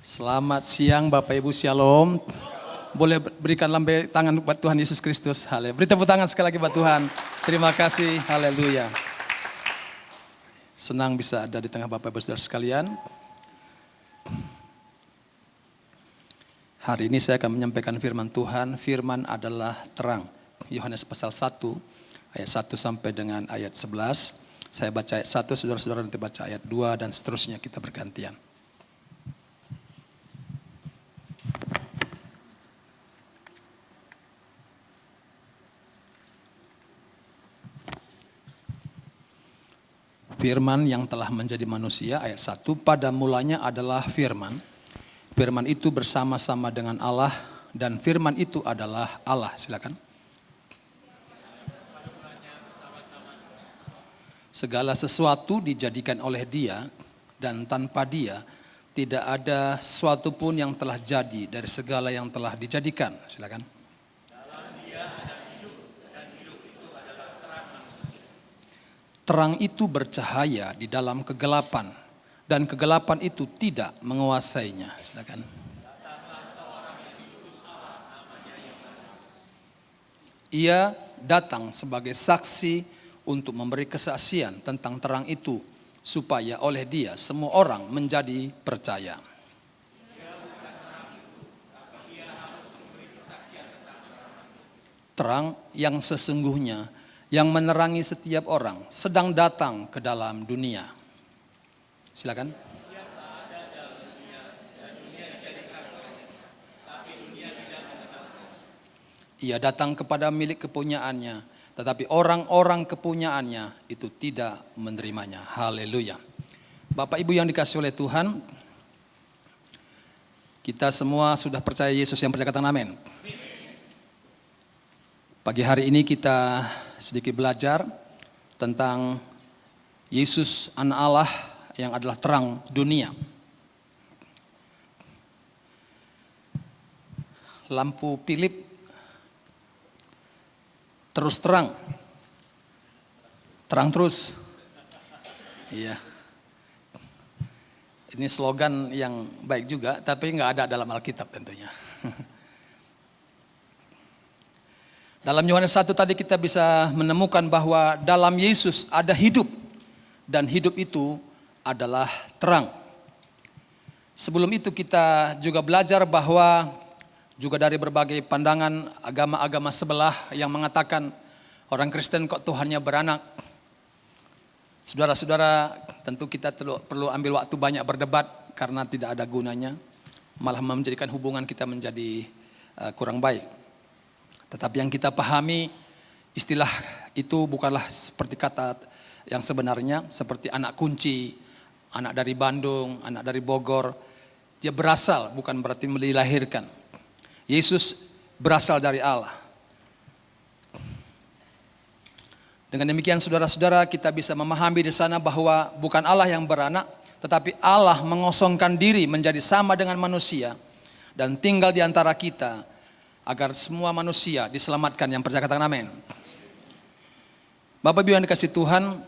Selamat siang Bapak Ibu, Shalom. Boleh berikan lambai tangan buat Tuhan Yesus Kristus. Haleluya. Beri tepuk tangan sekali lagi buat Tuhan. Terima kasih. Haleluya. Senang bisa ada di tengah Bapak Ibu Saudara sekalian. Hari ini saya akan menyampaikan firman Tuhan. Firman adalah terang. Yohanes pasal 1 ayat 1 sampai dengan ayat 11. Saya baca ayat 1, saudara-saudara nanti baca ayat 2 dan seterusnya, kita bergantian. Firman yang telah menjadi manusia, ayat 1, pada mulanya adalah firman. Firman itu bersama-sama dengan Allah dan firman itu adalah Allah. Silakan. Segala sesuatu dijadikan oleh Dia dan tanpa Dia tidak ada sesuatu pun yang telah jadi dari segala yang telah dijadikan. Silakan. Terang itu bercahaya di dalam kegelapan dan kegelapan itu tidak menguasainya. Silakan. Ia datang sebagai saksi untuk memberi kesaksian tentang terang itu supaya oleh Dia semua orang menjadi percaya. Terang yang sesungguhnya yang menerangi setiap orang sedang datang ke dalam dunia. Silakan. Ia datang kepada milik kepunyaannya, tetapi orang-orang kepunyaannya itu tidak menerimanya. Haleluya. Bapak Ibu yang dikasihi oleh Tuhan, kita semua sudah percaya Yesus, yang percaya katakan amin. Pagi hari ini kita sedikit belajar tentang Yesus anak Allah yang adalah terang dunia. Lampu Philip terus terang. Terang terus. Iya. Ini slogan yang baik juga, tapi nggak ada dalam Alkitab tentunya. Dalam Yohanes 1 tadi kita bisa menemukan bahwa dalam Yesus ada hidup. Dan hidup itu adalah terang. Sebelum itu kita juga belajar bahwa juga dari berbagai pandangan agama-agama sebelah yang mengatakan orang Kristen kok Tuhannya beranak. Saudara-saudara, tentu kita perlu ambil waktu banyak berdebat karena tidak ada gunanya. Malah menjadikan hubungan kita menjadi kurang baik. Tetapi yang kita pahami, istilah itu bukanlah seperti kata yang sebenarnya, seperti anak kunci, anak dari Bandung, anak dari Bogor. Dia berasal, bukan berarti dilahirkan. Yesus berasal dari Allah. Dengan demikian saudara-saudara, kita bisa memahami di sana bahwa bukan Allah yang beranak, tetapi Allah mengosongkan diri menjadi sama dengan manusia dan tinggal di antara kita, agar semua manusia diselamatkan, yang percaya katakan amin. Bapak Ibu yang dikasihi Tuhan,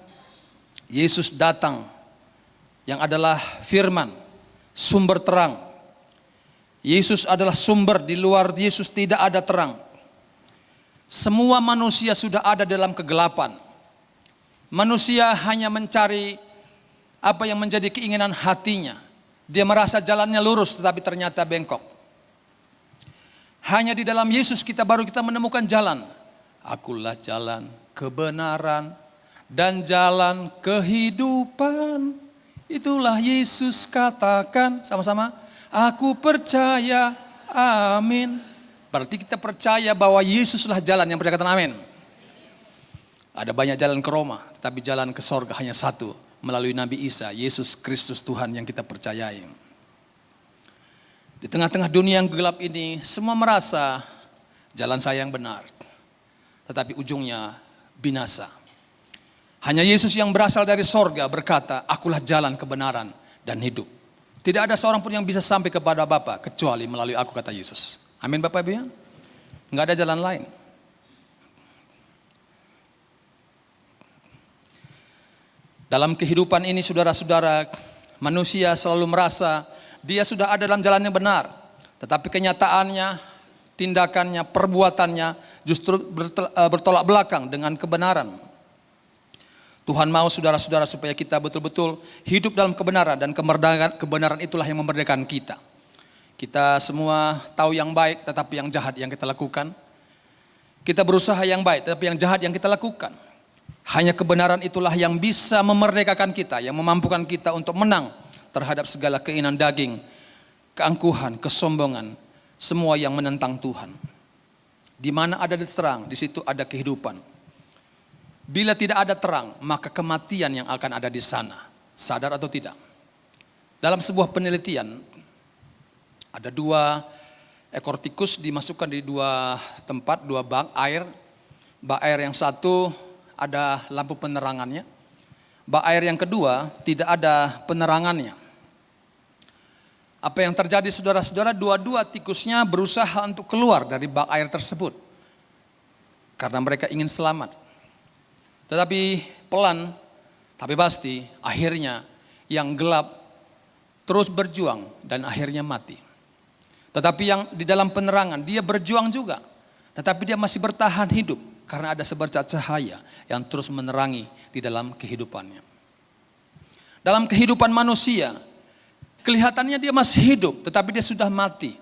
Yesus datang yang adalah firman, sumber terang. Yesus adalah sumber, di luar Yesus tidak ada terang. Semua manusia sudah ada dalam kegelapan. Manusia hanya mencari apa yang menjadi keinginan hatinya. Dia merasa jalannya lurus tetapi ternyata bengkok. Hanya di dalam Yesus baru kita menemukan jalan. Akulah jalan kebenaran dan jalan kehidupan. Itulah Yesus katakan sama-sama. Aku percaya, amin. Berarti kita percaya bahwa Yesuslah jalan, yang percaya katakan amin. Ada banyak jalan ke Roma, tetapi jalan ke sorga hanya satu. Melalui Nabi Isa, Yesus Kristus Tuhan yang kita percayai. Di tengah-tengah dunia yang gelap ini, semua merasa jalan saya yang benar. Tetapi ujungnya binasa. Hanya Yesus yang berasal dari sorga berkata, akulah jalan kebenaran dan hidup. Tidak ada seorang pun yang bisa sampai kepada Bapa kecuali melalui aku, kata Yesus. Amin Bapak Ibu ya. Enggak ada jalan lain. Dalam kehidupan ini saudara-saudara, manusia selalu merasa Dia sudah ada dalam jalan yang benar. Tetapi kenyataannya, tindakannya, perbuatannya justru bertolak belakang dengan kebenaran. Tuhan mau saudara-saudara supaya kita betul-betul hidup dalam kebenaran, dan kebenaran itulah yang memerdekakan kita. Kita semua tahu yang baik tetapi yang jahat yang kita lakukan. Kita berusaha yang baik tetapi yang jahat yang kita lakukan. Hanya kebenaran itulah yang bisa memerdekakan kita, yang memampukan kita untuk menang terhadap segala keinginan daging, keangkuhan, kesombongan, semua yang menentang Tuhan. Di mana ada terang, di situ ada kehidupan. Bila tidak ada terang, maka kematian yang akan ada di sana. Sadar atau tidak? Dalam sebuah penelitian, ada 2 ekor tikus dimasukkan di 2 tempat, 2 bak air. Bak air yang satu ada lampu penerangannya. Bak air yang kedua tidak ada penerangannya. Apa yang terjadi saudara-saudara, dua-dua tikusnya berusaha untuk keluar dari bak air tersebut. Karena mereka ingin selamat. Tetapi pelan, tapi pasti akhirnya yang gelap terus berjuang dan akhirnya mati. Tetapi yang di dalam penerangan dia berjuang juga. Tetapi dia masih bertahan hidup karena ada sebercak cahaya yang terus menerangi di dalam kehidupannya. Dalam kehidupan manusia, kelihatannya dia masih hidup, tetapi dia sudah mati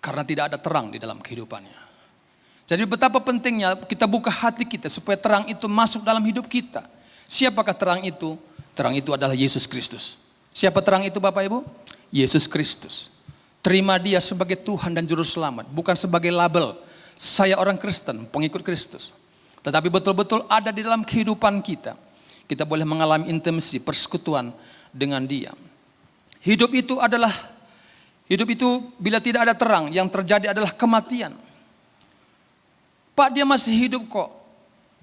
karena tidak ada terang di dalam kehidupannya. Jadi betapa pentingnya kita buka hati kita supaya terang itu masuk dalam hidup kita. Siapakah terang itu? Terang itu adalah Yesus Kristus. Siapa terang itu Bapak Ibu? Yesus Kristus. Terima dia sebagai Tuhan dan Juru Selamat, bukan sebagai label. Saya orang Kristen, pengikut Kristus. Tetapi betul-betul ada di dalam kehidupan kita. Kita boleh mengalami intimasi, persekutuan dengan dia. Hidup itu bila tidak ada terang, yang terjadi adalah kematian. Pak, dia masih hidup kok.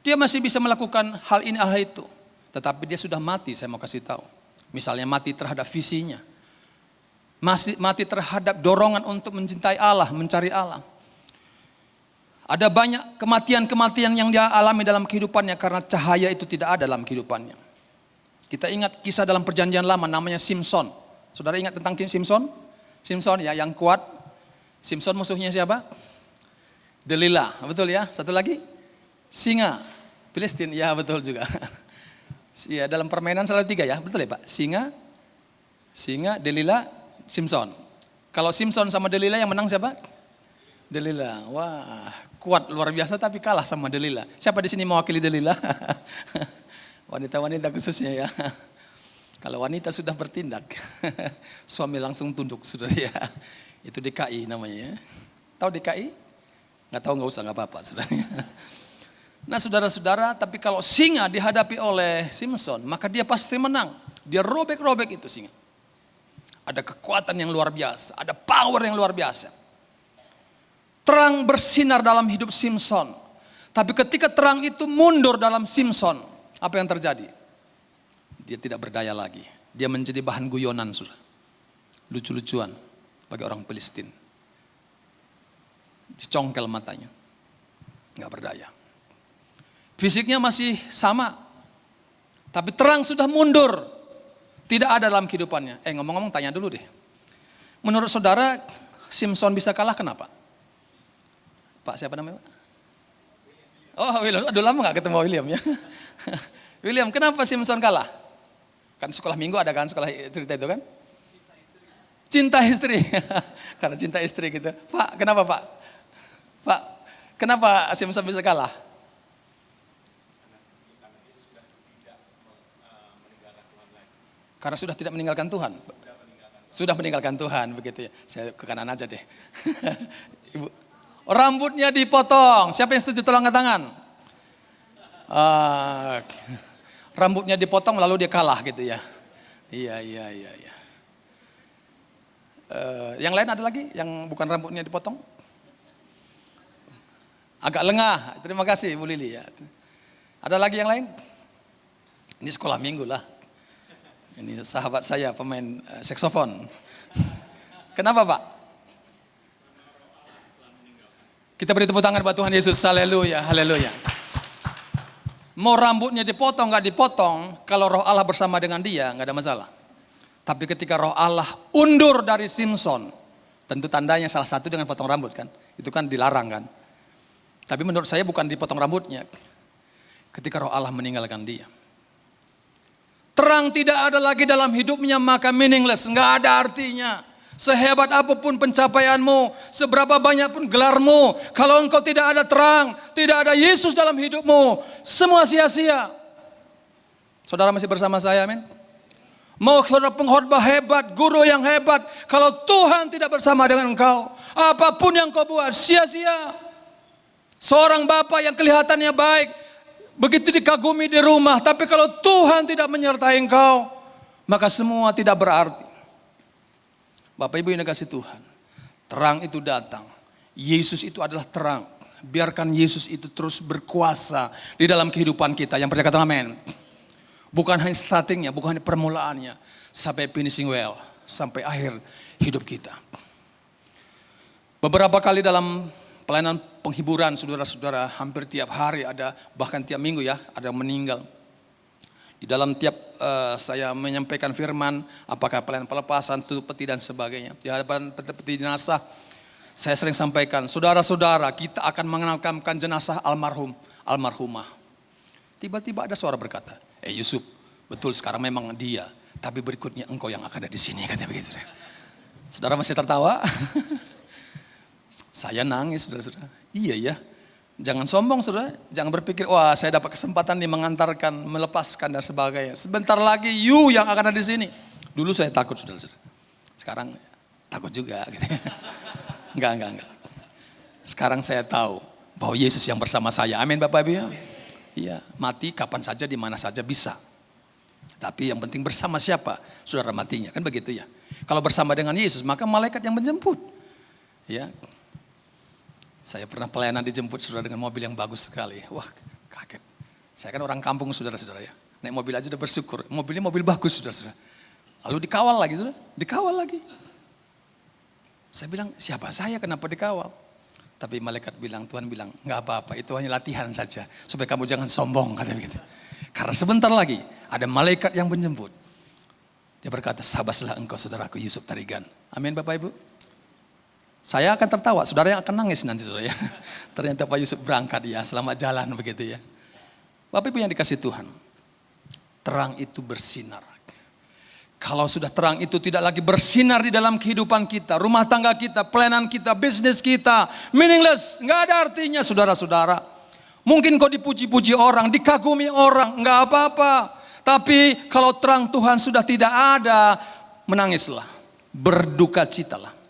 Dia masih bisa melakukan hal ini, hal itu. Tetapi dia sudah mati, saya mau kasih tahu. Misalnya mati terhadap visinya. Mati terhadap dorongan untuk mencintai Allah, mencari Allah. Ada banyak kematian-kematian yang dia alami dalam kehidupannya karena cahaya itu tidak ada dalam kehidupannya. Kita ingat kisah dalam perjanjian lama namanya Simpson. Saudara ingat tentang Simpson? Simpson ya yang kuat. Simpson musuhnya siapa? Delilah, betul ya? Satu lagi? Singa. Filistin, ya betul juga. Ya, dalam permainan selalu 3 ya, betul ya Pak? Singa, Delilah, Simpson. Kalau Simpson sama Delilah yang menang siapa? Delilah. Wah, kuat luar biasa tapi kalah sama Delilah. Siapa di sini mewakili Delilah? Wanita-wanita khususnya ya. Kalau wanita sudah bertindak, suami langsung tunduk saudara ya. Itu DKI namanya ya. Tahu DKI? Nggak tahu nggak usah, nggak apa-apa saudara. Nah saudara-saudara, tapi kalau singa dihadapi oleh Simpson, maka dia pasti menang. Dia robek-robek itu singa. Ada kekuatan yang luar biasa, ada power yang luar biasa. Terang bersinar dalam hidup Simpson. Tapi ketika terang itu mundur dalam Simpson, apa yang terjadi? Dia tidak berdaya lagi. Dia menjadi bahan guyonan, saudara. Lucu-lucuan bagi orang Palestina. Dicongkel matanya. Nggak berdaya. Fisiknya masih sama. Tapi terang sudah mundur. Tidak ada dalam kehidupannya. Ngomong-ngomong tanya dulu deh. Menurut saudara, Simpson bisa kalah kenapa? Pak siapa namanya Pak? Oh William, aduh lama gak ketemu William ya. William, kenapa Simpson kalah? Kan sekolah minggu ada kan sekolah cerita itu kan? Cinta istri. Karena cinta istri gitu. Pak, kenapa Pak? Pak, kenapa Simpson bisa kalah? Karena sudah tidak meninggalkan Tuhan. Sudah meninggalkan Tuhan begitu ya. Saya ke kanan aja deh. Ibu, rambutnya dipotong. Siapa yang setuju tolong angkat tangan? Rambutnya dipotong lalu dia kalah gitu ya. Iya. Yang lain ada lagi yang bukan rambutnya dipotong? Agak lengah. Terima kasih Bu Lili ya. Ada lagi yang lain? Ini sekolah minggu lah. Ini sahabat saya pemain saksofon. Kenapa Pak? Kita beri tepuk tangan buat Tuhan Yesus. Haleluya, haleluya. Mau rambutnya dipotong, nggak dipotong, kalau roh Allah bersama dengan dia, nggak ada masalah. Tapi ketika roh Allah undur dari Simson, tentu tandanya salah satu dengan potong rambut kan. Itu kan dilarang kan. Tapi menurut saya bukan dipotong rambutnya. Ketika roh Allah meninggalkan dia. Terang tidak ada lagi dalam hidupnya, maka meaningless, nggak ada artinya. Sehebat apapun pencapaianmu, seberapa banyak pun gelarmu, kalau engkau tidak ada terang, tidak ada Yesus dalam hidupmu, semua sia-sia. Saudara masih bersama saya, amin? Mau saudara pengkhotbah hebat, guru yang hebat, kalau Tuhan tidak bersama dengan engkau, apapun yang kau buat sia-sia. Seorang bapak yang kelihatannya baik, begitu dikagumi di rumah, tapi kalau Tuhan tidak menyertai engkau, maka semua tidak berarti. Bapak Ibu yang dikasih Tuhan, terang itu datang. Yesus itu adalah terang. Biarkan Yesus itu terus berkuasa di dalam kehidupan kita. Yang percaya kata amin. Bukan hanya startingnya, bukan hanya permulaannya, sampai finishing well, sampai akhir hidup kita. Beberapa kali dalam pelayanan penghiburan, saudara-saudara, hampir tiap hari ada, bahkan tiap minggu ya, ada yang meninggal. Di dalam tiap saya menyampaikan firman, apakah pelayanan pelepasan, tutup peti dan sebagainya. Di hadapan peti jenazah, saya sering sampaikan, saudara-saudara, kita akan mengenalkan jenazah almarhumah. Tiba-tiba ada suara berkata, Yusuf, betul sekarang memang dia, tapi berikutnya engkau yang akan ada di sini, katanya begitu. Saudara masih tertawa? Saya nangis, saudara-saudara. Iya ya. Jangan sombong, saudara. Jangan berpikir, wah saya dapat kesempatan nih mengantarkan, melepaskan dan sebagainya. Sebentar lagi you yang akan ada di sini. Dulu saya takut, saudara-saudara. Sekarang takut juga. Gitu. Enggak. Sekarang saya tahu bahwa Yesus yang bersama saya. Amin Bapak Ibu. Iya, mati kapan saja, di mana saja bisa. Tapi yang penting bersama siapa? Saudara matinya, kan begitu ya. Kalau bersama dengan Yesus, maka malaikat yang menjemput. Ya. Saya pernah pelayanan dijemput saudara dengan mobil yang bagus sekali. Wah kaget. Saya kan orang kampung saudara-saudara ya. Naik mobil aja udah bersyukur. Mobilnya mobil bagus saudara-saudara. Lalu dikawal lagi saudara. Dikawal lagi. Saya bilang siapa saya kenapa dikawal. Tapi malaikat bilang, Tuhan bilang gak apa-apa itu hanya latihan saja. Supaya kamu jangan sombong kata begitu. Karena sebentar lagi ada malaikat yang menjemput. Dia berkata sabaslah engkau saudaraku Yusuf Tarigan. Amin Bapak Ibu. Saya akan tertawa, saudara yang akan nangis nanti saudara ya. Ternyata Pak Yusuf berangkat ya, selamat jalan begitu ya. Bapak Ibu yang dikasih Tuhan, terang itu bersinar. Kalau sudah terang itu tidak lagi bersinar di dalam kehidupan kita, rumah tangga kita, pelayanan kita, bisnis kita, meaningless, nggak ada artinya saudara-saudara. Mungkin kau dipuji-puji orang, dikagumi orang, nggak apa-apa. Tapi kalau terang Tuhan sudah tidak ada, menangislah, berduka citalah.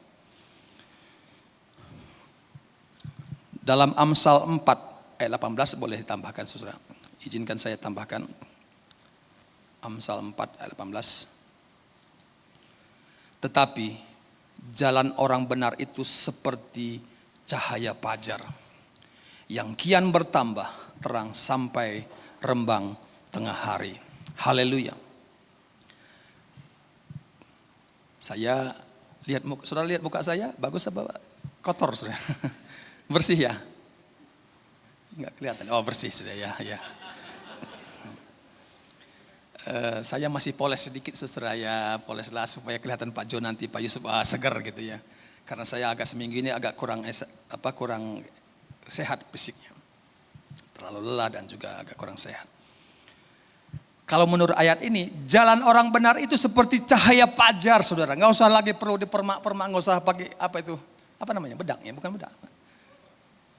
Dalam Amsal 4 ayat 18 boleh ditambahkan saudara. Izinkan saya tambahkan. Amsal 4 ayat 18. Tetapi jalan orang benar itu seperti cahaya fajar yang kian bertambah terang sampai rembang tengah hari. Haleluya. Saya lihat muka, saudara lihat muka saya bagus apa kotor saudara? Bersih ya? Enggak kelihatan. Oh bersih sudah ya. Saya masih poles sedikit saudara ya. Poleslah supaya kelihatan Pak Jo nanti, Pak Yusuf segar gitu ya. Karena saya agak seminggu ini agak kurang sehat fisiknya. Terlalu lelah dan juga agak kurang sehat. Kalau menurut ayat ini, jalan orang benar itu seperti cahaya fajar saudara. Enggak usah lagi perlu dipermak-permak, enggak usah pakai apa itu? Apa namanya? Bedak ya, bukan bedak.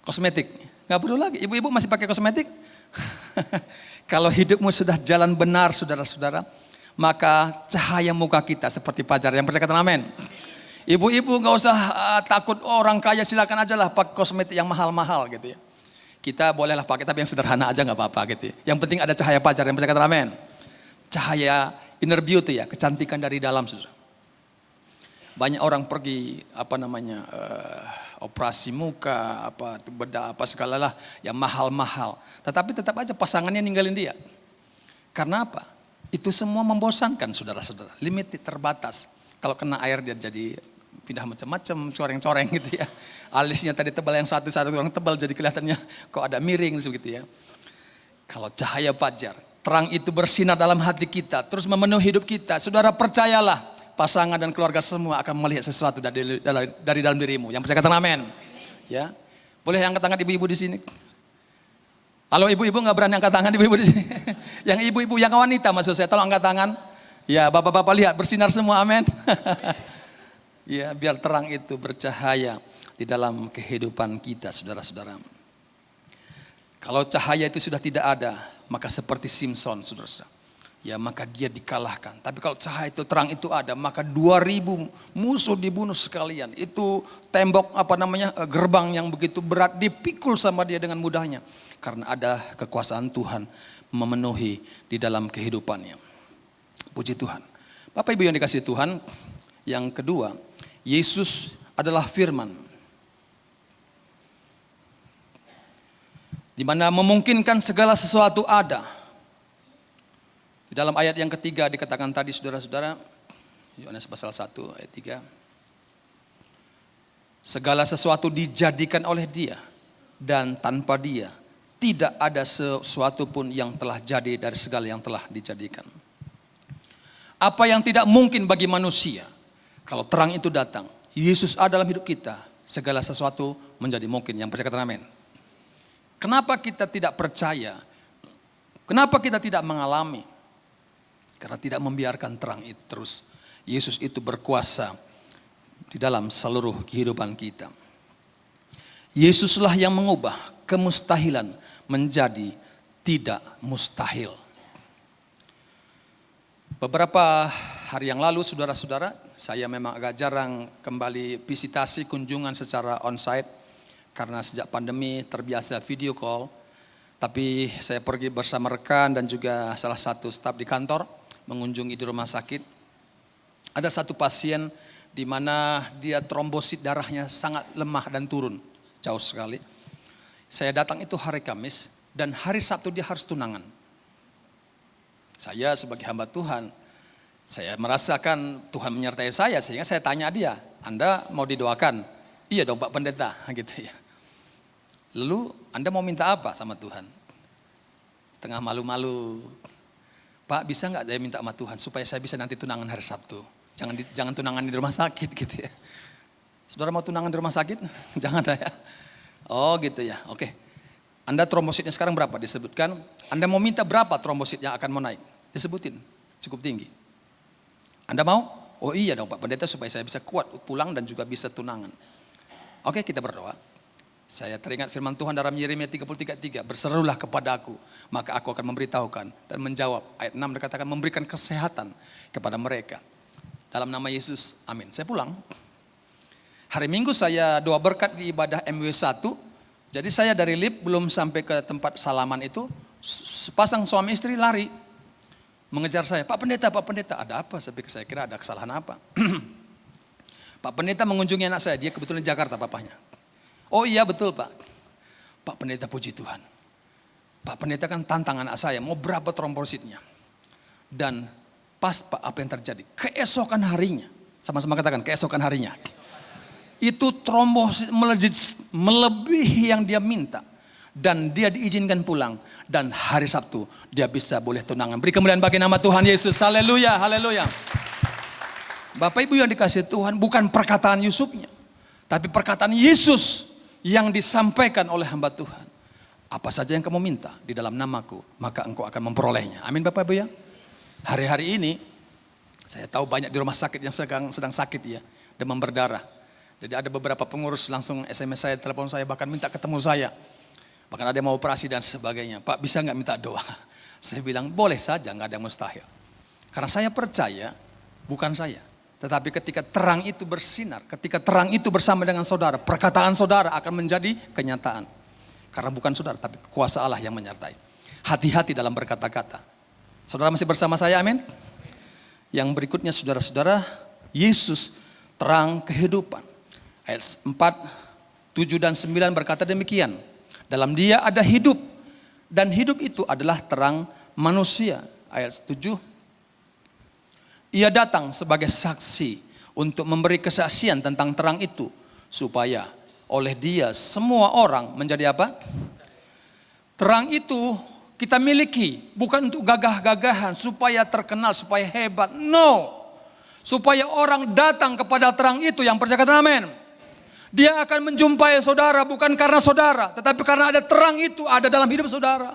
Kosmetik, gak perlu lagi. Ibu-ibu masih pakai kosmetik? Kalau hidupmu sudah jalan benar saudara-saudara, maka cahaya muka kita seperti fajar. Yang percaya kata amin. Ibu-ibu gak usah takut orang kaya, silakan aja lah pakai kosmetik yang mahal-mahal gitu ya. Kita bolehlah pakai tapi yang sederhana aja gak apa-apa gitu ya. Yang penting ada cahaya fajar. Yang percaya kata amin. Cahaya inner beauty ya, kecantikan dari dalam saudara. Banyak orang pergi operasi muka, bedah apa segala lah yang mahal-mahal. Tetapi tetap aja pasangannya ninggalin dia. Karena apa? Itu semua membosankan saudara-saudara. Limited, terbatas. Kalau kena air dia jadi pindah macam-macam, coreng-coreng gitu ya. Alisnya tadi tebal, yang satu orang tebal jadi kelihatannya kok ada miring gitu ya. Kalau cahaya fajar, Terang itu bersinar dalam hati kita, terus memenuhi hidup kita. Saudara percayalah, pasangan dan keluarga semua akan melihat sesuatu dari dalam dirimu. Yang percaya katakan amin. Ya, boleh angkat tangan ibu-ibu di sini. Kalau ibu-ibu nggak berani angkat tangan, ibu-ibu di sini. Yang ibu-ibu, yang wanita maksud saya, tolong angkat tangan. Ya, bapak-bapak lihat bersinar semua, amin. Ya, biar terang itu bercahaya di dalam kehidupan kita, saudara-saudara. Kalau cahaya itu sudah tidak ada, maka seperti Simpson, saudara-saudara. Ya, maka dia dikalahkan. Tapi kalau cahaya itu, terang itu ada, maka 2000 musuh dibunuh sekalian. Itu tembok gerbang yang begitu berat dipikul sama dia dengan mudahnya. Karena ada kekuasaan Tuhan memenuhi di dalam kehidupannya. Puji Tuhan. Bapak Ibu yang dikasihi Tuhan, yang kedua, Yesus adalah firman. Di mana memungkinkan segala sesuatu ada. Di dalam ayat yang ketiga dikatakan tadi saudara-saudara, Yohanes pasal 1 ayat 3. Segala sesuatu dijadikan oleh Dia, dan tanpa Dia tidak ada sesuatu pun yang telah jadi dari segala yang telah dijadikan. Apa yang tidak mungkin bagi manusia, kalau terang itu datang, Yesus ada dalam hidup kita, segala sesuatu menjadi mungkin. Yang percaya katakan amin. Kenapa kita tidak percaya? Kenapa kita tidak mengalami? Karena tidak membiarkan terang itu terus. Yesus itu berkuasa di dalam seluruh kehidupan kita. Yesuslah yang mengubah kemustahilan menjadi tidak mustahil. Beberapa hari yang lalu saudara-saudara, saya memang agak jarang kembali visitasi kunjungan secara onsite. Karena sejak pandemi terbiasa video call. Tapi saya pergi bersama rekan dan juga salah satu staf di kantor mengunjungi di rumah sakit. Ada satu pasien di mana dia trombosit darahnya sangat lemah dan turun jauh sekali. Saya datang itu hari Kamis dan hari Sabtu dia harus tunangan. Saya sebagai hamba Tuhan, saya merasakan Tuhan menyertai saya sehingga saya tanya dia, Anda mau didoakan? Iya dong Pak Pendeta, gitu ya. Lalu Anda mau minta apa sama Tuhan? Tengah malu-malu, Pak bisa nggak saya minta sama Tuhan supaya saya bisa nanti tunangan hari Sabtu? Jangan tunangan di rumah sakit gitu ya. Saudara mau tunangan di rumah sakit? Jangan ya. Oh gitu ya, oke. Anda trombositnya sekarang berapa? Disebutkan. Anda mau minta berapa trombosit yang akan mau naik? Disebutin, cukup tinggi. Anda mau? Oh iya dong Pak Pendeta supaya saya bisa kuat pulang dan juga bisa tunangan. Oke, kita berdoa. Saya teringat firman Tuhan dalam Yeremia 33:3, berserulah kepadaku, maka aku akan memberitahukan dan menjawab. Ayat 6 dikatakan memberikan kesehatan kepada mereka. Dalam nama Yesus, amin. Saya pulang. Hari Minggu saya doa berkat di ibadah MW1. Jadi saya dari lift belum sampai ke tempat salaman itu, sepasang suami istri lari. Mengejar saya, Pak Pendeta, ada apa? Saya kira ada kesalahan apa. Pak Pendeta mengunjungi anak saya, dia kebetulan di Jakarta papahnya. Oh iya betul Pak. Pak Pendeta puji Tuhan. Pak Pendeta kan tantang anak saya, mau berapa trombositnya. Dan pas Pak apa yang terjadi? Keesokan harinya, sama-sama katakan keesokan harinya. Itu trombosit melejit melebihi yang dia minta. Dan dia diizinkan pulang. Dan hari Sabtu dia bisa boleh tunangan. Beri kemuliaan bagi nama Tuhan Yesus. Haleluya, haleluya. Bapak Ibu yang dikasihi Tuhan, bukan perkataan Yusufnya. Tapi perkataan Yesus yang disampaikan oleh hamba Tuhan. Apa saja yang kamu minta di dalam namaku, maka engkau akan memperolehnya. Amin Bapak Ibu ya. Hari-hari ini, saya tahu banyak di rumah sakit yang sedang sakit ya, demam berdarah. Jadi ada beberapa pengurus langsung SMS saya, telepon saya, bahkan minta ketemu saya. Bahkan ada yang mau operasi dan sebagainya. Pak bisa gak minta doa? Saya bilang boleh saja, gak ada yang mustahil. Karena saya percaya, bukan saya. Tetapi ketika terang itu bersinar, ketika terang itu bersama dengan saudara, perkataan saudara akan menjadi kenyataan. Karena bukan saudara, tapi kuasa Allah yang menyertai. Hati-hati dalam berkata-kata. Saudara masih bersama saya, amin? Yang berikutnya saudara-saudara, Yesus terang kehidupan. Ayat 4, 7 dan 9 berkata demikian. Dalam Dia ada hidup, dan hidup itu adalah terang manusia. Ayat 7. Ia datang sebagai saksi untuk memberi kesaksian tentang terang itu. Supaya oleh Dia semua orang menjadi apa? Terang itu kita miliki bukan untuk gagah-gagahan, supaya terkenal, supaya hebat. No. Supaya orang datang kepada terang itu, yang percaya kata amin. Dia akan menjumpai saudara bukan karena saudara, tetapi karena ada terang itu ada dalam hidup saudara.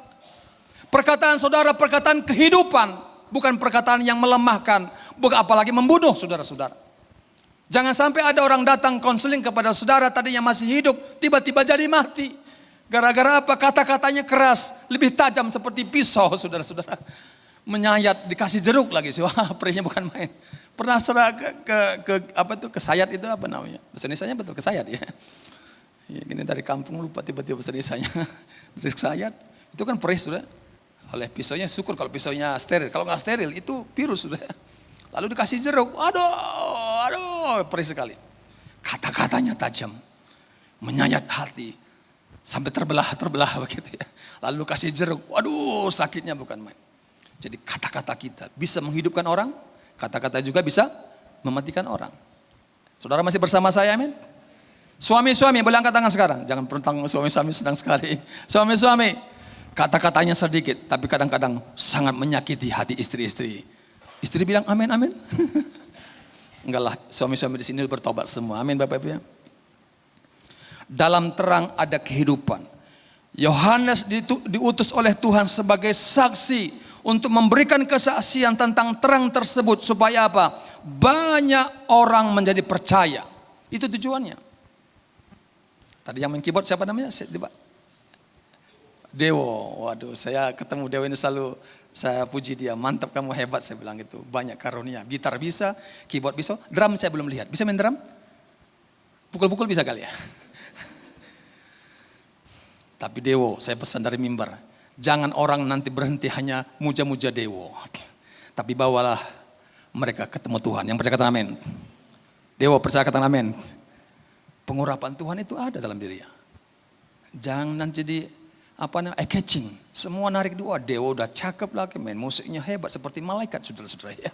Perkataan saudara perkataan kehidupan, bukan perkataan yang melemahkan, bukan apalagi membunuh saudara-saudara. Jangan sampai ada orang datang konseling kepada saudara tadinya masih hidup, tiba-tiba jadi mati. Gara-gara apa? Kata-katanya keras, lebih tajam seperti pisau, saudara-saudara. Menyayat, dikasih jeruk lagi. Wah, perihnya bukan main. Pernah saudara kesayat itu apa namanya? Bahasa Indonesianya betul kesayat ya. Ya gini dari kampung lupa tiba-tiba bahasa Indonesianya. Dari kesayat, itu kan perih sudah. Oleh pisaunya, syukur kalau pisaunya steril. Kalau nggak steril itu virus sudah. Lalu dikasih jeruk, aduh, perih sekali. Kata-katanya tajam, menyayat hati. Sampai terbelah begitu ya. Lalu kasih jeruk, waduh sakitnya bukan main. Jadi kata-kata kita bisa menghidupkan orang, kata-kata juga bisa mematikan orang. Saudara masih bersama saya, amin? Suami-suami boleh angkat tangan sekarang. Jangan pertang suami-suami sedang sekali. Suami-suami, kata-katanya sedikit, tapi kadang-kadang sangat menyakiti hati istri-istri. Istri bilang amin, amin. Enggak lah, suami-suami di sini bertobat semua, amin Bapak Ibu ya. Dalam terang ada kehidupan. Yohanes diutus oleh Tuhan sebagai saksi untuk memberikan kesaksian tentang terang tersebut supaya apa? Banyak orang menjadi percaya. Itu tujuannya. Tadi yang main keyboard siapa namanya? Dewo. Waduh, saya ketemu Dewo ini selalu saya puji dia. Mantap, kamu hebat, saya bilang gitu. Banyak karunia. Gitar bisa, keyboard bisa, drum saya belum lihat. Bisa main drum? Pukul-pukul bisa kali ya. Tapi Dewo, saya pesan dari mimbar, jangan orang nanti berhenti hanya muja-muja Dewo. Tapi bawalah mereka ketemu Tuhan. Yang percaya kata amin. Dewo percaya kata amin. Pengurapan Tuhan itu ada dalam dirinya. Jangan nanti jadi eye-catching. Semua narik dua. Dewo udah cakep lagi, main musiknya hebat seperti malaikat, saudara-saudara ya.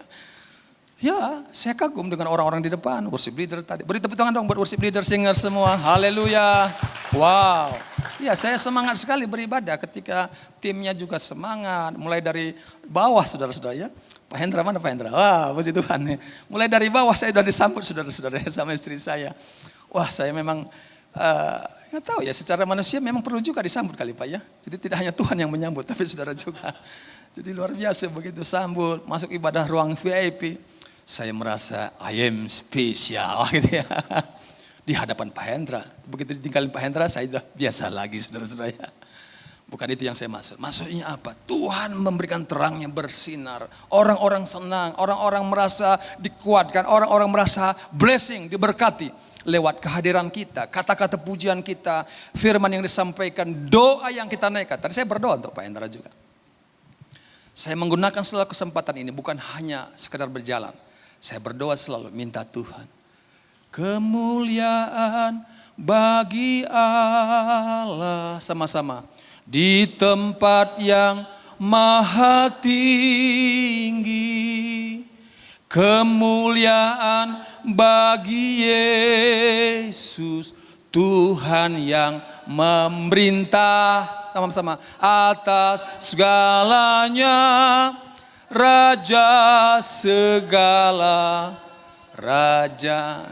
Ya, saya kagum dengan orang-orang di depan, worship leader tadi. Beri tepuk tangan dong buat worship leader, singer semua. Haleluya. Wow. Ya, saya semangat sekali beribadah ketika timnya juga semangat. Mulai dari bawah, saudara-saudara ya. Pak Hendra, mana Pak Hendra? Wah, puji Tuhan. Mulai dari bawah saya sudah disambut saudara-saudara sama istri saya. Wah, saya memang nggak tahu ya, secara manusia memang perlu juga disambut kali Pak ya. Jadi tidak hanya Tuhan yang menyambut, tapi saudara juga. Jadi luar biasa begitu sambut, masuk ibadah ruang VIP. Saya merasa I am spesial gitu ya. Di hadapan Pak Hendra. Begitu ditinggalin Pak Hendra saya sudah biasa lagi saudara-saudara ya. Bukan itu yang saya maksud. Maksudnya apa? Tuhan memberikan terangnya bersinar. Orang-orang senang, orang-orang merasa dikuatkan, orang-orang merasa blessing, diberkati. Lewat kehadiran kita, kata-kata pujian kita, firman yang disampaikan, doa yang kita naikkan. Tadi saya berdoa untuk Pak Hendra juga. Saya menggunakan selalu kesempatan ini bukan hanya sekedar berjalan. Saya berdoa selalu minta Tuhan. Kemuliaan bagi Allah. Sama-sama. Di tempat yang maha tinggi. Kemuliaan bagi Yesus. Tuhan yang memerintah. Sama-sama. Atas segalanya. Raja segala raja.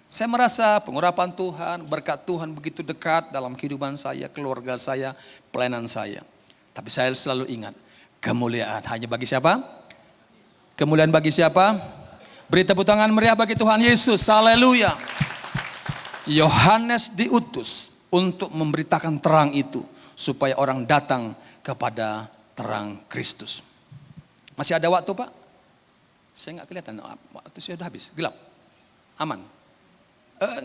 Saya merasa pengurapan Tuhan, berkat Tuhan begitu dekat dalam kehidupan saya, keluarga saya, pelayanan saya. Tapi saya selalu ingat, kemuliaan hanya bagi siapa? Kemuliaan bagi siapa? Beri tepuk tangan meriah bagi Tuhan Yesus. Haleluya. Yohanes diutus untuk memberitakan terang itu supaya orang datang kepada terang Kristus. Masih ada waktu Pak? Saya nggak kelihatan, waktu sudah habis, gelap, aman.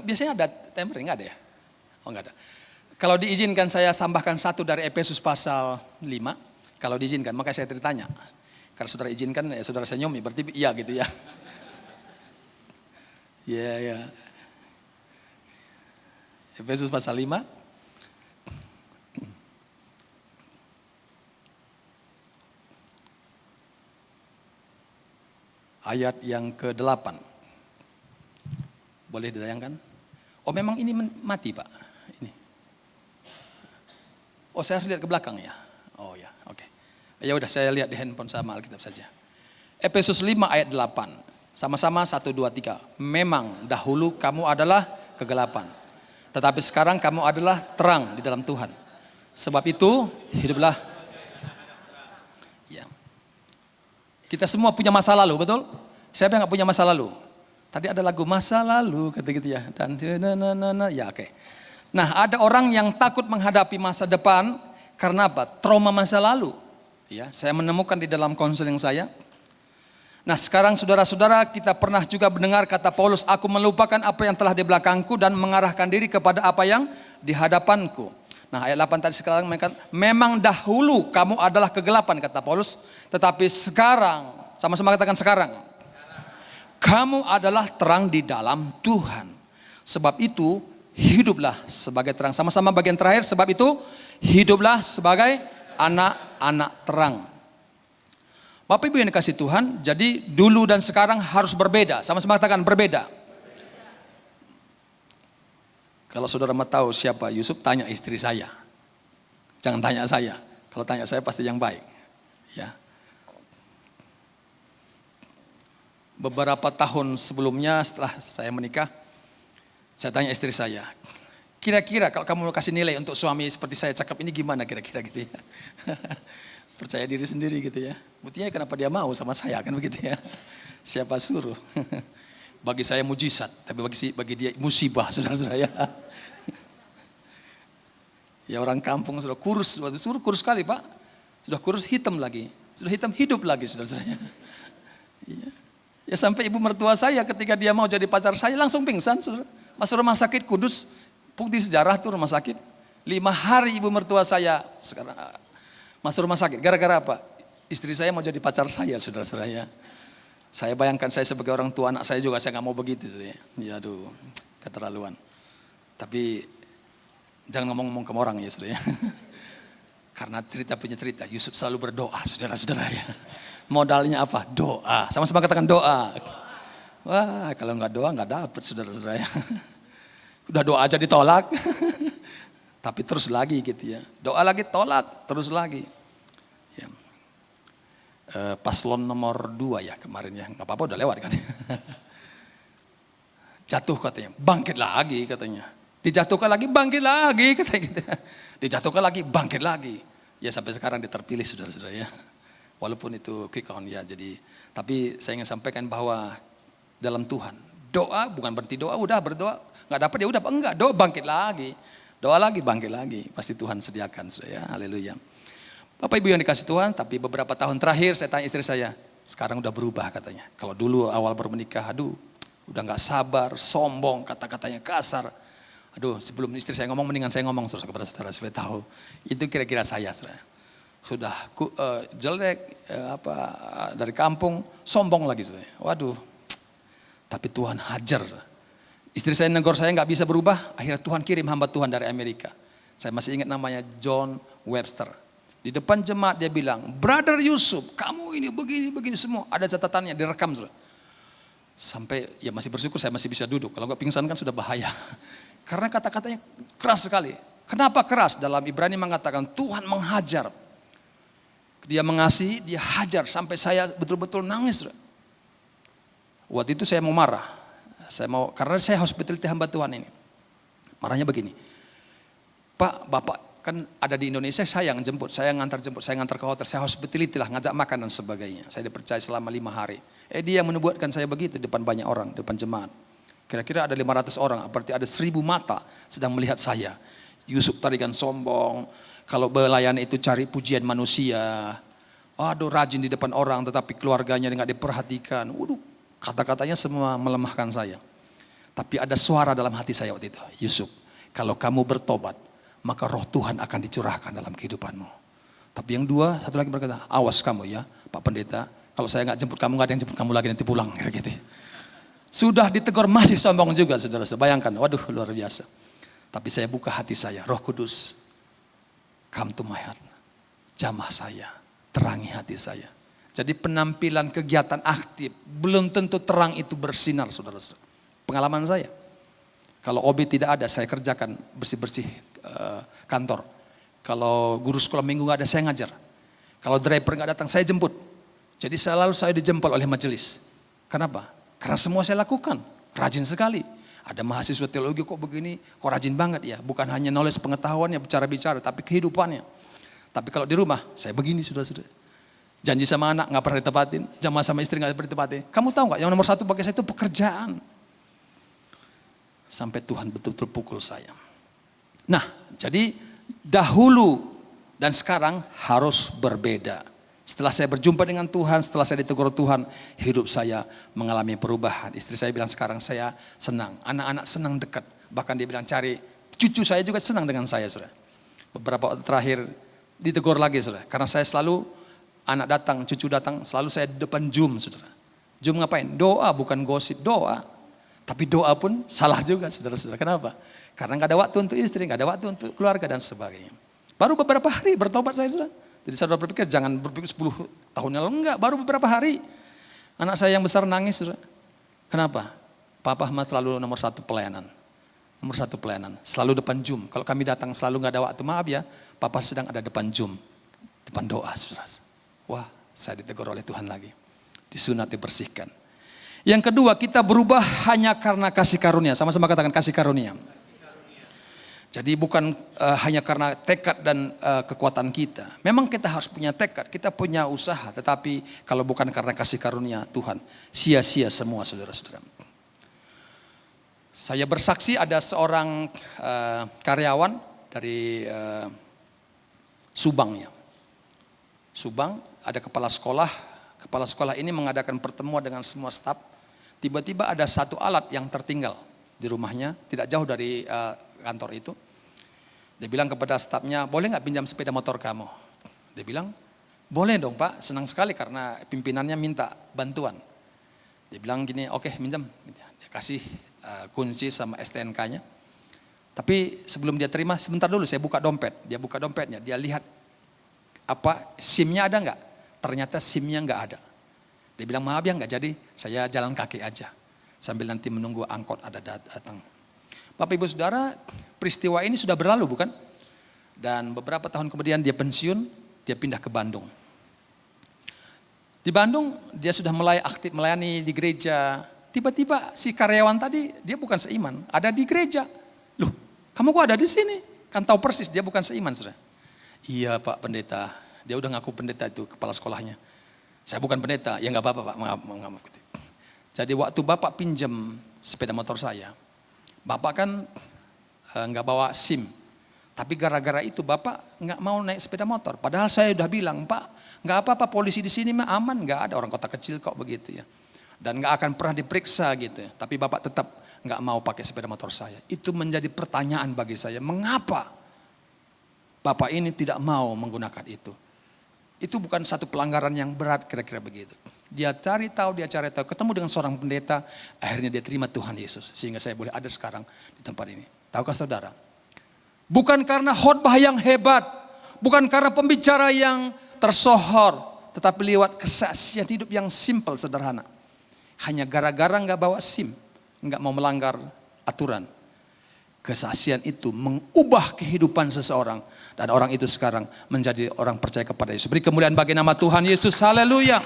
Biasanya ada timer, nggak ada ya? Oh nggak ada. Kalau diizinkan saya tambahkan satu dari Efesus pasal 5. Kalau diizinkan, maka saya ditanya. Kalau saudara izinkan, ya saudara senyum, berarti iya gitu ya. Ya. Efesus pasal 5. Ayat yang ke-8. Boleh ditayangkan? Oh memang ini mati Pak? Ini. Oh saya harus lihat ke belakang ya? Oh ya, oke. Ya udah saya lihat di handphone sama Alkitab saja. Efesus 5 ayat 8. Sama-sama 1, 2, 3. Memang dahulu kamu adalah kegelapan. Tetapi sekarang kamu adalah terang di dalam Tuhan. Sebab itu hiduplah. Ya. Kita semua punya masa lalu, betul? Siapa yang gak punya masa lalu? Tadi ada lagu masa lalu kata gitu ya. Dan ya oke. Nah, ada orang yang takut menghadapi masa depan karena apa? Trauma masa lalu. Ya, saya menemukan di dalam konseling saya. Nah, sekarang saudara-saudara, kita pernah juga mendengar kata Paulus, aku melupakan apa yang telah di belakangku dan mengarahkan diri kepada apa yang di hadapanku. Nah, ayat 8 tadi sekarang mengatakan, memang dahulu kamu adalah kegelapan kata Paulus, tetapi sekarang, sama-sama katakan sekarang, kamu adalah terang di dalam Tuhan. Sebab itu hiduplah sebagai terang. Sama-sama bagian terakhir, sebab itu hiduplah sebagai anak-anak terang. Bapak Ibu yang dikasih Tuhan, jadi dulu dan sekarang harus berbeda. Sama-sama katakan berbeda. Kalau saudara mau tahu siapa Yusuf, tanya istri saya. Jangan tanya saya. Kalau tanya saya pasti yang baik. Ya. Beberapa tahun sebelumnya setelah saya menikah, saya tanya istri saya, kira-kira kalau kamu kasih nilai untuk suami seperti saya cakap ini gimana kira-kira gitu ya. Percaya diri sendiri gitu ya. Buktinya kenapa dia mau sama saya kan begitu ya. Siapa suruh. Bagi saya mujizat, tapi bagi dia musibah saudara-saudara ya. Ya orang kampung sudah kurus, suruh kurus sekali Pak. Sudah kurus hitam lagi. Sudah hitam hidup lagi saudara-saudara. Iya. Ya sampai ibu mertua saya ketika dia mau jadi pacar saya langsung pingsan saudara. Masuk rumah sakit Kudus. Bukti sejarah tuh rumah sakit. 5 hari ibu mertua saya sekarang masuk rumah sakit. Gara-gara apa? Istri saya mau jadi pacar saya, saudara-saudara ya. Saya bayangkan saya sebagai orang tua anak saya juga, saya gak mau begitu. Saudara. Ya aduh, keterlaluan. Tapi jangan ngomong-ngomong ke orang ya saudara ya. Karena cerita punya cerita, Yusuf selalu berdoa saudara-saudara ya. Modalnya apa? Doa. Sama-sama katakan doa. Wah kalau gak doa gak dapet saudara-saudara ya. Udah doa aja ditolak. Tapi terus lagi gitu ya. Doa lagi tolak, terus lagi. Ya. Paslon nomor 2 ya kemarin ya. Gak apa-apa udah lewat kan. Jatuh katanya, bangkit lagi katanya. Dijatuhkan lagi, bangkit lagi katanya gitu. Dijatuhkan lagi, bangkit lagi. Ya sampai sekarang dia terpilih saudara-saudara ya. Walaupun itu quick count ya. Jadi, tapi saya ingin sampaikan bahwa dalam Tuhan. Doa bukan berarti doa udah berdoa. Gak dapat ya udah enggak. Doa bangkit lagi. Doa lagi, bangkit lagi. Pasti Tuhan sediakan sudah ya. Haleluya. Bapak Ibu yang dikasih Tuhan, tapi beberapa tahun terakhir saya tanya istri saya, sekarang udah berubah katanya. Kalau dulu awal baru menikah, aduh udah gak sabar, sombong, kata-katanya kasar. Aduh sebelum istri saya ngomong, mendingan saya ngomong terus kepada saudara supaya tahu. Itu kira-kira saya saudara. Sudah jelek, dari kampung, sombong lagi saudara. Waduh, tapi Tuhan hajar saudara. Istri saya negor saya gak bisa berubah, akhirnya Tuhan kirim hamba Tuhan dari Amerika. Saya masih ingat namanya John Webster. Di depan jemaat dia bilang, Brother Yusuf, kamu ini begini semua. Ada catatannya, direkam. Sampai ya masih bersyukur saya masih bisa duduk. Kalau gak pingsan kan sudah bahaya. Karena kata-katanya keras sekali. Kenapa keras? Dalam Ibrani mengatakan Tuhan menghajar. Dia mengasihi, dia hajar. Sampai saya betul-betul nangis. Waktu itu saya mau marah. Karena saya hospitality hamba Tuhan ini. Marahnya begini. Pak, Bapak kan ada di Indonesia, saya yang jemput, saya yang ngantar ke hotel, saya hospitality lah, ngajak makan dan sebagainya. Saya dipercaya selama 5 hari. Dia menubuatkan saya begitu depan banyak orang, depan jemaat. Kira-kira ada 500 orang, berarti ada 1000 mata sedang melihat saya. Yusuf tarikan sombong, kalau belayan itu cari pujian manusia. Aduh rajin di depan orang, tetapi keluarganya nggak diperhatikan. Waduh, kata-katanya semua melemahkan saya. Tapi ada suara dalam hati saya waktu itu, Yusuf, kalau kamu bertobat, maka roh Tuhan akan dicurahkan dalam kehidupanmu. Tapi yang dua, satu lagi berkata, awas kamu ya Pak Pendeta, kalau saya nggak jemput kamu, nggak ada yang jemput kamu lagi nanti pulang. Gitu. Sudah ditegur masih sombong juga saudara-saudara, bayangkan, waduh luar biasa. Tapi saya buka hati saya, Roh Kudus, come to my heart, jamah saya, terangi hati saya. Jadi penampilan kegiatan aktif, belum tentu terang itu bersinar saudara-saudara. Pengalaman saya. Kalau OB tidak ada, saya kerjakan bersih-bersih kantor. Kalau guru sekolah minggu nggak ada, saya ngajar. Kalau driver nggak datang, saya jemput. Jadi selalu saya dijemput oleh majelis. Kenapa? Karena semua saya lakukan. Rajin sekali. Ada mahasiswa teologi kok begini, kok rajin banget ya. Bukan hanya knowledge pengetahuannya, bicara-bicara, tapi kehidupannya. Tapi kalau di rumah, saya begini sudah. Janji sama anak nggak pernah ditepatin, jamaah sama istri nggak pernah ditepatin. Kamu tahu nggak? Yang nomor satu bagi saya itu pekerjaan. Sampai Tuhan betul-betul pukul saya. Nah, jadi dahulu dan sekarang harus berbeda. Setelah saya berjumpa dengan Tuhan, setelah saya ditegur Tuhan, hidup saya mengalami perubahan. Istri saya bilang sekarang saya senang, anak-anak senang dekat. Bahkan dia bilang cari, cucu saya juga senang dengan saya, saudara. Beberapa waktu terakhir ditegur lagi, saudara. Karena saya selalu, anak datang, cucu datang, selalu saya di depan Zoom, saudara. Zoom ngapain? Doa, bukan gosip, doa. Tapi doa pun salah juga, saudara-saudara. Kenapa? Karena nggak ada waktu untuk istri, nggak ada waktu untuk keluarga dan sebagainya. Baru beberapa hari bertobat saya, saudara. Jadi saudara berpikir, jangan berpikir 10 tahun yang lalu, enggak, baru beberapa hari. Anak saya yang besar nangis, saudara. Kenapa? Papa mah selalu nomor satu pelayanan. Nomor satu pelayanan, selalu depan Zoom. Kalau kami datang selalu nggak ada waktu, maaf ya, Papa sedang ada depan Zoom. Depan doa, saudara. Wah, saya ditegur oleh Tuhan lagi. Disunat, dibersihkan. Yang kedua, kita berubah hanya karena kasih karunia. Sama-sama katakan kasih karunia. Jadi bukan hanya karena tekad dan kekuatan kita. Memang kita harus punya tekad, kita punya usaha. Tetapi kalau bukan karena kasih karunia Tuhan, sia-sia semua, saudara-saudara. Saya bersaksi ada seorang karyawan dari Subang ya. Subang ada kepala sekolah. Kepala sekolah ini mengadakan pertemuan dengan semua staf. Tiba-tiba ada satu alat yang tertinggal di rumahnya, tidak jauh dari kantor itu. Dia bilang kepada stafnya, boleh nggak pinjam sepeda motor kamu? Dia bilang, boleh dong Pak, senang sekali karena pimpinannya minta bantuan. Dia bilang gini, oke minjam. Dia kasih kunci sama STNK-nya. Tapi sebelum dia terima, sebentar dulu saya buka dompet. Dia buka dompetnya, dia lihat apa SIM-nya ada nggak? Ternyata SIM-nya nggak ada. Dia bilang, maaf ya nggak jadi, saya jalan kaki aja. Sambil nanti menunggu angkot ada datang. Bapak Ibu Saudara, peristiwa ini sudah berlalu bukan? Dan beberapa tahun kemudian dia pensiun, dia pindah ke Bandung. Di Bandung dia sudah mulai aktif melayani di gereja. Tiba-tiba si karyawan tadi, dia bukan seiman, ada di gereja. Loh, kamu kok ada di sini? Kan tahu persis dia bukan seiman, saudara. Iya Pak Pendeta, dia udah ngaku pendeta itu, kepala sekolahnya. Saya bukan pendeta, ya nggak apa-apa Pak, maaf. Jadi waktu Bapak pinjam sepeda motor saya, Bapak kan nggak bawa SIM, tapi gara-gara itu Bapak nggak mau naik sepeda motor. Padahal saya udah bilang, Pak, nggak apa-apa, polisi di sini mah aman, nggak ada, orang kota kecil kok begitu ya. Dan nggak akan pernah diperiksa gitu. Tapi Bapak tetap nggak mau pakai sepeda motor saya. Itu menjadi pertanyaan bagi saya, mengapa Bapak ini tidak mau menggunakan itu? Itu bukan satu pelanggaran yang berat, kira-kira begitu. Dia cari tahu, ketemu dengan seorang pendeta, akhirnya dia terima Tuhan Yesus. Sehingga saya boleh ada sekarang di tempat ini. Tahukah saudara? Bukan karena khotbah yang hebat, bukan karena pembicara yang tersohor, tetapi lewat kesaksian hidup yang simpel, sederhana. Hanya gara-gara nggak bawa SIM, nggak mau melanggar aturan. Kesaksian itu mengubah kehidupan seseorang. Dan orang itu sekarang menjadi orang percaya kepada Yesus. Beri kemuliaan bagi nama Tuhan Yesus, haleluya.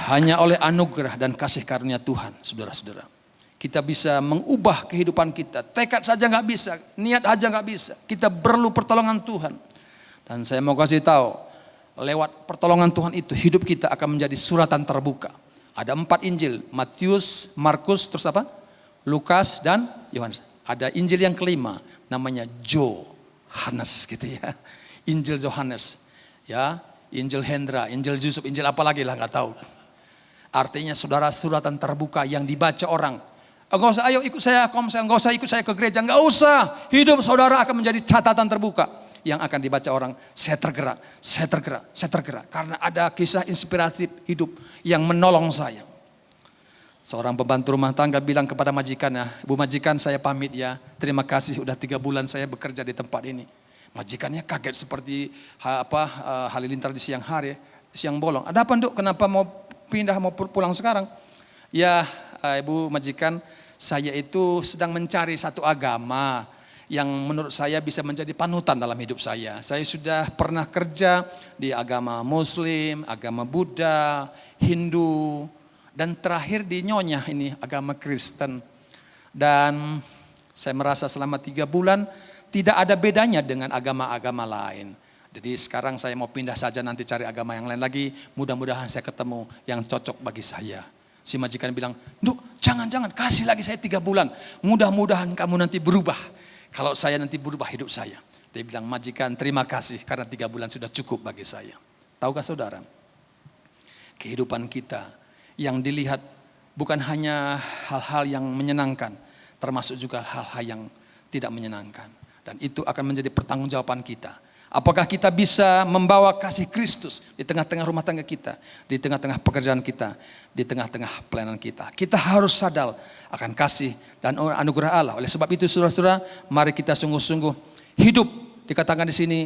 Hanya oleh anugerah dan kasih karunia Tuhan, saudara-saudara. Kita bisa mengubah kehidupan kita. Tekad saja nggak bisa, niat aja nggak bisa. Kita perlu pertolongan Tuhan. Dan saya mau kasih tahu, lewat pertolongan Tuhan itu, hidup kita akan menjadi suratan terbuka. Ada 4 Injil, Matius, Markus, terus apa? Lukas dan Yohanes. Ada Injil yang kelima, namanya Johannes gitu ya. Injil Johannes, ya, Injil Hendra, Injil Yusuf, Injil apa lagi lah nggak tahu. Artinya saudara, suratan terbuka yang dibaca orang. Enggak usah, ayo ikut saya, enggak usah ikut saya ke gereja, enggak usah. Hidup saudara akan menjadi catatan terbuka yang akan dibaca orang. Saya tergerak, saya tergerak, saya tergerak. Karena ada kisah inspiratif hidup yang menolong saya. Seorang pembantu rumah tangga bilang kepada majikannya, Bu majikan saya pamit ya, terima kasih udah 3 bulan saya bekerja di tempat ini. Majikannya kaget seperti halilintar di siang hari, siang bolong. Ada apa Nduk, kenapa mau pindah, mau pulang sekarang? Ya Ibu majikan, saya itu sedang mencari satu agama yang menurut saya bisa menjadi panutan dalam hidup saya. Saya sudah pernah kerja di agama Muslim, agama Buddha, Hindu, dan terakhir di Nyonya ini agama Kristen. Dan saya merasa selama 3 bulan tidak ada bedanya dengan agama-agama lain. Jadi sekarang saya mau pindah saja, nanti cari agama yang lain lagi. Mudah-mudahan saya ketemu yang cocok bagi saya. Si majikan bilang, "Duh, jangan, kasih lagi saya 3 bulan. Mudah-mudahan kamu nanti berubah. Kalau saya nanti berubah hidup saya." Dia bilang, "Majikan, terima kasih karena 3 bulan sudah cukup bagi saya." Tahukah saudara, kehidupan kita yang dilihat bukan hanya hal-hal yang menyenangkan, termasuk juga hal-hal yang tidak menyenangkan. Dan itu akan menjadi pertanggungjawaban kita. Apakah kita bisa membawa kasih Kristus di tengah-tengah rumah tangga kita, di tengah-tengah pekerjaan kita, di tengah-tengah pelayanan kita. Kita harus sadar akan kasih dan anugerah Allah. Oleh sebab itu saudara-saudara, mari kita sungguh-sungguh hidup. Dikatakan di sini,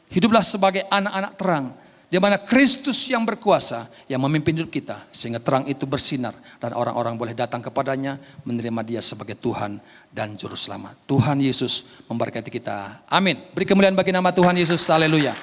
hiduplah sebagai anak-anak terang, di mana Kristus yang berkuasa yang memimpin hidup kita, sehingga terang itu bersinar dan orang-orang boleh datang kepadanya, menerima Dia sebagai Tuhan dan Juru Selamat. Tuhan Yesus memberkati kita. Amin. Beri kemuliaan bagi nama Tuhan Yesus. Haleluya.